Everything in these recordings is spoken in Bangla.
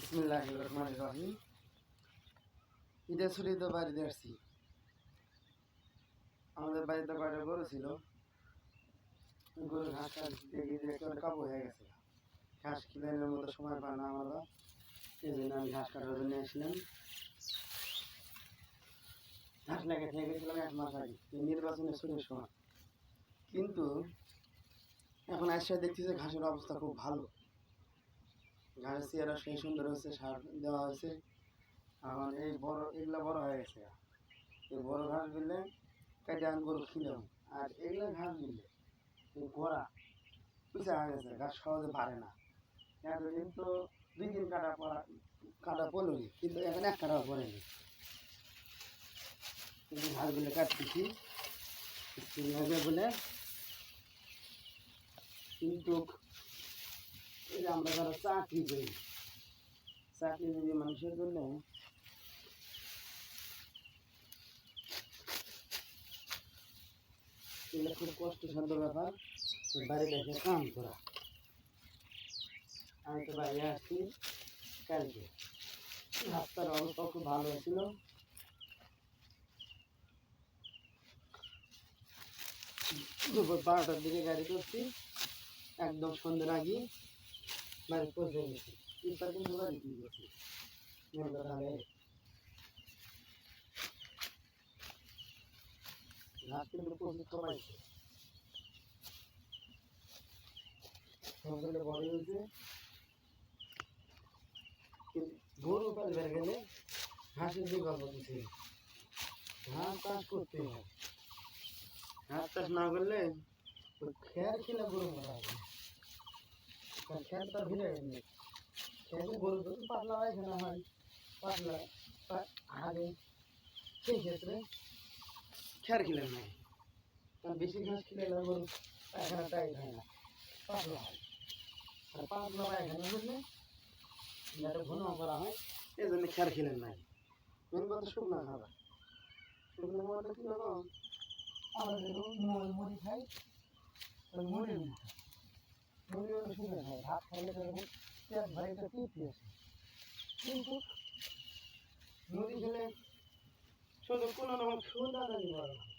বিসমিল্লাহির রহমানির রহিম। ঈদের ছুটিতে বাড়িতে আসছি। আমাদের বাড়িতে কয়টা গরু ছিল, গরু ঘাস কাটতে গিয়ে একেবারে কাবু হয়ে গেছে। ঘাস কিলানোর মতো সময় পায় না আমরা, এই জন্য আমি ঘাস কাটার জন্য আসলাম। ঘাস লেগে থেকে গেছিলাম 1 মাস আগে, নির্বাচনের ছুটির সময়। কিন্তু এখন আসছে দেখতেছে ঘাসের অবস্থা খুব ভালো, ঘাসের চেহারা সেই সুন্দর হয়েছে, সার দেওয়া হয়েছে। এখন এই বড় এগুলা বড় হয়ে গেছে। এই বড় ঘাস দিলে কেটে আমি গরু খিলাম, আর এগুলা ঘাস দিলে এই গোড়া পিছা হয়ে গেছে, ঘাস সহজে পারে না। এতদিন তো 2 দিন কাটা পড়লি, কিন্তু এখন 1 কাটাও পড়েনি। কিন্তু ঘাসগুলো কাটতেছি বলে। কিন্তু এই যে আমরা যারা চাকরি করি, চাকরিজীবী মানুষের জন্য এগুলো খুব কষ্টসাধ্য ব্যাপার, বাড়িতে এসে কাম করা। আমি তো বাইরে আসছি কালকে, রাস্তার অবস্থা খুব ভালো ছিল। দুপুর 12টার দিকে গাড়ি করছি, একদম সন্ধ্যের আগে বাড়ি পৌঁছে গেছি। তিনটা দিন বাড়ি দিয়ে গেছি। ঘাস কিন্তু প্রচুর কমাইছে, সবগুলো বড় হয়েছে। গরু পালবার গেলে ঘাসের বিকল্প কিছু নেই, ঘাস চাষ করতে হয়। ঘাস চাষ না করলে খেয়ার খেলে গরু মারা হবে, কারণ খেয়ারটা ভিড়ে গেলে খেয়ারে গরু যদি পাতলা পায়খানা হয়, পাতলা হাগে, সেই ক্ষেত্রে খেয়ার খেলে নাই। কারণ বেশি ঘাস খেলে গরু পায়খানা টাইট হয় না, পাতলা হয়। আর পাতলা পায়খানা করলে যাতে ঘন করা হয়, এই জন্য খেয়ার খেলেন নাই। মেন কথা শুকনো খাবার। শুকনো খাবারটা কীরকম, আমরা যেরকম মুড়ি খাই, ওই মুড়ির মতো মুড়ি ওটা শুকনো খাই। ভাত খাইলে যেরকম পেট ভরে একটা তৃপ্তি আসে, কিন্তু মুড়ি খেলে শুধু কোনো রকম সুন্দর দানি বড় হয়।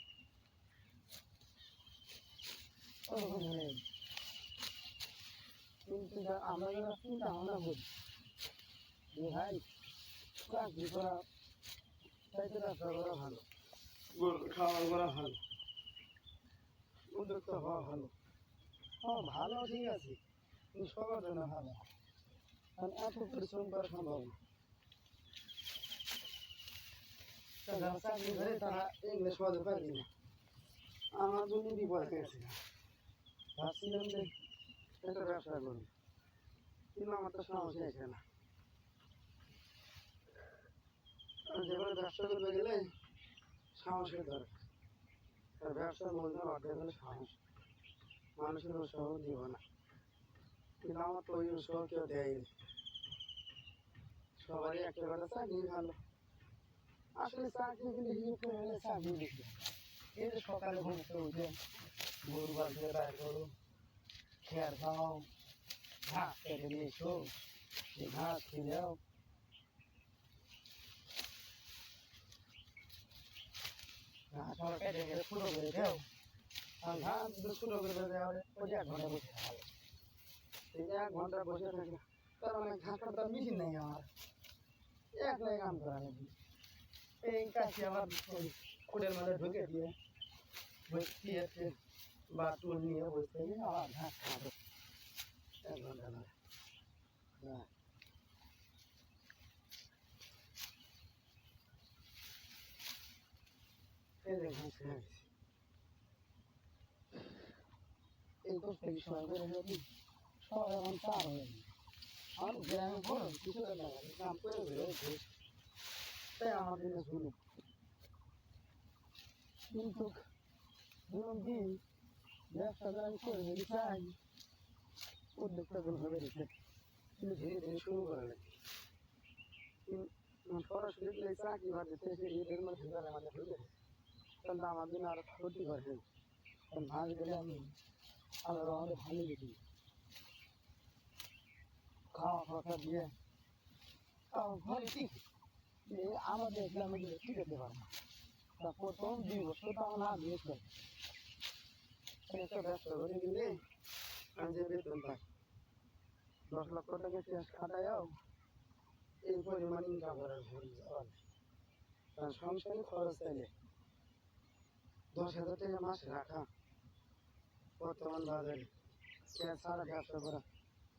কিন্তু আমরা যারা চিন্তা ভাবনা করি যে ভাই চাকরি করা চাইতে ব্যবসা করা ভালো, খাবার করা ভালো, উদ্যোক্তা হওয়া ভালো। হ্যাঁ ভালো, ঠিক আছে, কিন্তু সবার জন্য ভালো, কারণ এত পরিশ্রম করা সম্ভব না। যারা চাকরি করে তারা এগুলো সহজে পারবে না। আমার জন্য বিপদ হয়ে গেছে। ভাবছিলাম যে একটা ব্যবসা করবো, কিন্তু আমার তো সাহস হয়েছে না। যেখানে ব্যবসা করতে গেলে সাহসের দরকার, আর ব্যবসার মধ্যে অর্ধেক হলে সাহস। মানুষের উৎসাহ দিব না, কিন্তু আমার তো ওই উৎসাহ কেউ দেয়নি। সবারই একটা কথা, চাকরি ভালো। আসলে চাকরি কিন্তু হিসেব করে হলে চাকরি বেশি। এই যে সকালে ঘুম থেকে উঠে গরু বাড়িতে বাইর করো, খেয়ার খাও, ঘাস কেটে নিয়ে এসো, সেই ঘাস খিলাও, ঘাস আমার কেটে গেলে ছোটো করে দেও, আর ঘাস ছোটো করে দেওয়া ওই 1 ঘন্টা বসে থাকে। এই 1 ঘন্টা বসে থাকে, তার মানে ঘাস কাটার মেশিন নেই আমার, একলাই কাম করা লাগবে। এই কাশি আবার কোটের মধ্যে ঢুকে দিয়ে বসতে বা টুল নিয়ে বসতে গিয়ে আবার ঘাস খাওয়াবে 1 ঘন্টা ধরে। এই যে ঘাস খেয়ে গেছি, এই করতে কি সময় করে যাবি, সবাই এখন চার হয়ে যাবে। আমার গ্রামে বড় কিছু কাম করে বেরোচ্ছে, তাই আমার জন্য শুরু। কিন্তু ধরুন কি ব্যবসাটা আমি করে যদি চাই, উদ্যোক্তা কোনো হবে দিতে, কিন্তু ধীরে ধীরে শুরু করা লাগে। সরাসরি চাকরি বাড়িতে এদের মধ্যে আমাদের ঢুকে, তাহলে আমার জন্য আরো ক্ষতি করে। কারণ মাস গেলে আমি আবার আমাদের ভালো দিই, খাওয়া খরচা দিয়ে তাও ঘরে ঠিক আমাদের গ্রামে গেলে ঠিক হতে পারে না। তা প্রথম 2 বছর তো আমার লাভ হয়েছে। একটা ব্যবসা করে গেলে আমি যে বেতন পাই 10 লক্ষ টাকা ক্যাশ খাটাইও এই পরিমাণ ইনকাম করার কারণ সংসারে খরচ চাইলে 10,000 টাকা মাসে রাখা বর্তমান বাজারে ক্যাশ ছাড়া ব্যবসা করা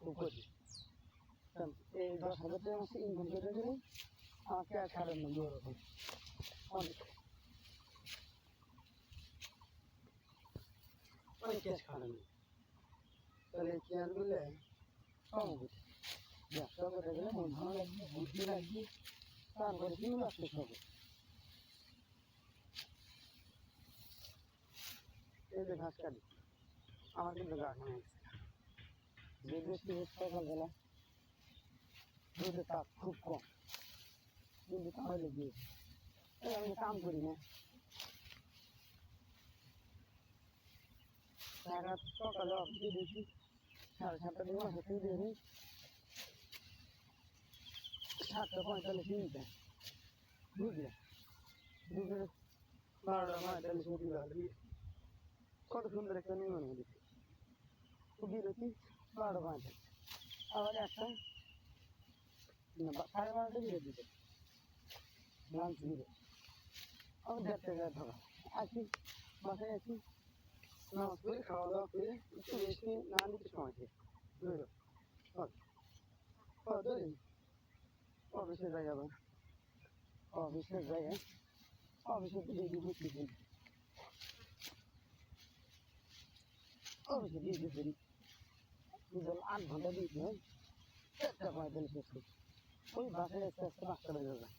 খুব কঠিন। কারণ এই 10,000 টাকা মাসে ইনকাম করতে গেলে আমার ক্যাশ হারানো ওরকম অনেক অনেক ক্যাশ হারানো। তাহলে ক্যাশ গুলো কম বুঝি ব্যবসা করতে গেলে মন ভালো লাগবে, বুদ্ধি লাগবে, তারপরে কিন্তু ব্যবসা হবে। এই যে ঘাস কাটি আমার কিন্তু গা ঘামে গেছে। যে বেশি সকালবেলা রোদের তাপ খুব কম কিন্তু তাহলে গিয়ে আমি কাম করি না সকালে অফিসে দেখি 7:30 থেকে বাসা থেকে বেরোই 7:45 মিনিটে বুঝলে দুপুরে 12:45 মিনিট কত সুন্দর একটা নিয়ম দিচ্ছে বিরতি 12:45 আবার একটা 12:30 বিরতি দিতে লাঞ্চ বিরতি আমার 1:30 ধরা আসি বাসায় আসি নামাজ পড়ে খাওয়া দাওয়া করে একটু রেস্ট না নিতে সময় খেয়ে ধরে অফিসে যাই আবার অফিসে যাই অফিসে ডিউটি করতে করি অফিসে ডিউটি করি 8 ঘন্টা ডিউটি হয় 4:45 ওই বাসায় আস্তে আস্তে 5টা বেজে যায়।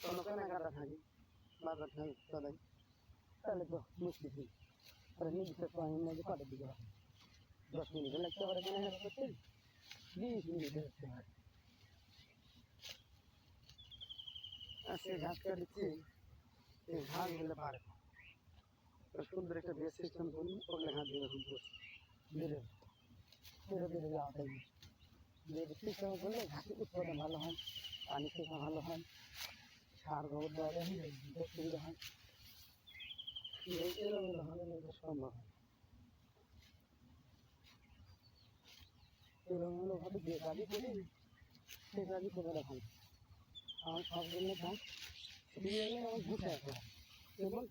কোনো কেনাকাটা থাকে বাজার থাকে সদাই তাহলে তো মুশকিল আর নিজের টাইমের মধ্যে পাঠিয়ে দিতে হয় 10 মিনিট লাগতে পারে কেনাকাটা করতে 20 মিনিট লাগতে পারে। আর সে ঘাস কাটছে এই ঘাসগুলো পারে সুন্দর একটা বেস সিস্টেম করি ওগুলো ঘাস দিয়ে রকম করছি বেড়ে বেড়ে বেড়ে যাওয়া থাকবে বেড়ে সিস্টেম করলে ঘাসের উৎপাদন ভালো হয়, পানি সেচা ভালো হয়, সার গোবর দেওয়া দিতে সুবিধা হয়, এলোমেলো হবে এটা সম্ভব হয়। এলোমেলো ভাবে যে কাজই করি সে কাজই করে রাখুন আমার সবগুলো কাজ দিয়ে আমার গুছায় করা এবং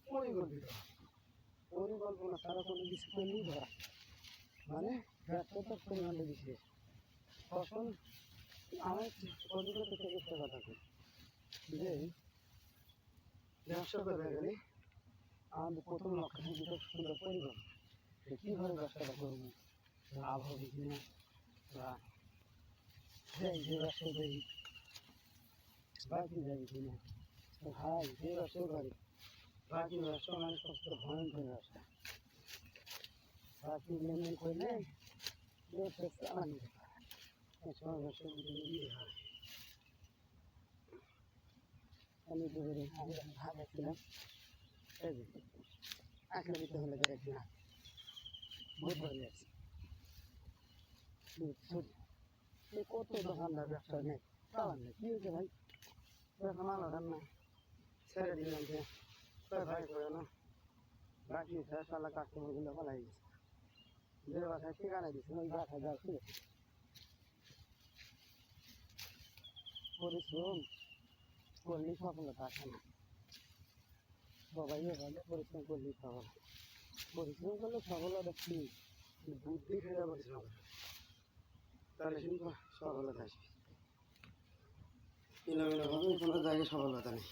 পরিকল্পনা ছাড়া কোনো কিছু করলেই ধরা মানে ব্যর্থতার পরিমাণটা বেশি। তখন আমার অভিজ্ঞতা থেকে একটা কথা করি যে ব্যবসা করতে গেলে আমাদের প্রথম লক্ষ্য থাকে সুন্দর পরিকল্পনা কীভাবে ব্যবসাটা করবো, লাভ হবে কিনা বা যে ব্যবসা করি বাকি যাবে কিনা ভাই যে ব্যবসা করে বাকি ব্যবসা মানে সবচেয়ে ভয়ঙ্কর ব্যবসা। বাকি লেনদেন করলে ব্যবসা চালানো সব ব্যবসা হয়। আমি দুপুরে ভাত আসছিলাম আসলে দিতে হলে একদিন বুধবার আসছি কত দোকানদার ব্যবসা নেই চালান নেই কি হয়েছে ভাই ব্যবসা মাল রান্না ছেড়ে দিলাম যে ভাই করে না বাকি সালা কাস্টমারগুলো পালাই গেছে যে বাসায় ঠিকানা দিচ্ছে ওই বাসায় যাওয়া ছিল পরিশ্রম করলেই সফলতা আসে না সবাই ভালো পরিশ্রম করলেই সফল পরিশ্রম করলে সফলতা কি বুদ্ধি ফেরা পরিশ্রম তাহলে কিন্তু সফলতা আসবে এলোমেলো ভাবে কোনো জায়গায় সফলতা নেই।